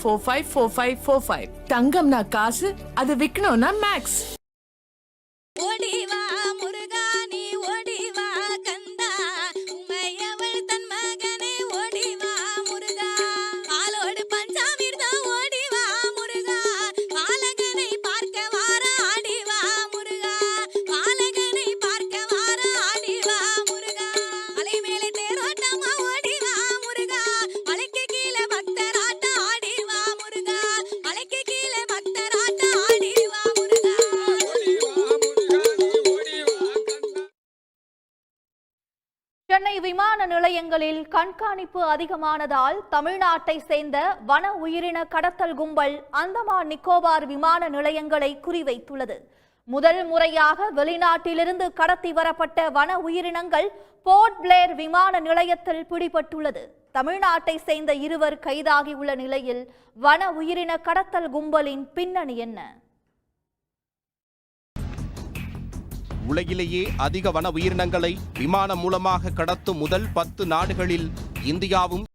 454545. தங்கம்னா காசு, அது விக்கணும்னா மேக்ஸ். ஓடிவா முருகா நீ ஓடிவா கந்தா உமையவள் தன் மகனே ஓடிவா முருகா பாலோடு பஞ்சாமிர்தம் ஓடிவா முருகா பாலகனை பார்க்க வார ஆடிவா முருகா பாலகனை பார்க்க வார ஆடிவா முருகா மலை மேலே தேரோட்டமா ஓடிவா முருகா மலைக்கு கீழே பக்தராட்ட ஆடிவா முருகா மலைக்கு கீழே பக்தராட்ட ஆடிவா முருகா. சென்னை விமான நிலையங்களில் கண்காணிப்பு அதிகமானதால் தமிழ்நாட்டை சேர்ந்த வன உயிரின கடத்தல் கும்பல் அந்தமான் நிக்கோபார் விமான நிலையங்களை குறிவைத்துள்ளது. முதல் முறையாக வெளிநாட்டிலிருந்து கடத்தி வரப்பட்ட வன உயிரினங்கள் போர்ட் பிளேர் விமான நிலையத்தில் பிடிபட்டுள்ளது. தமிழ்நாட்டை சேர்ந்த 2 கைதாகியுள்ள நிலையில் வன உயிரின கடத்தல் கும்பலின் பின்னணி என்ன? உலகிலேயே அதிக வன உயிரினங்களை விமானம் மூலமாக கடத்தும் முதல் 10 நாடுகளில் இந்தியாவும்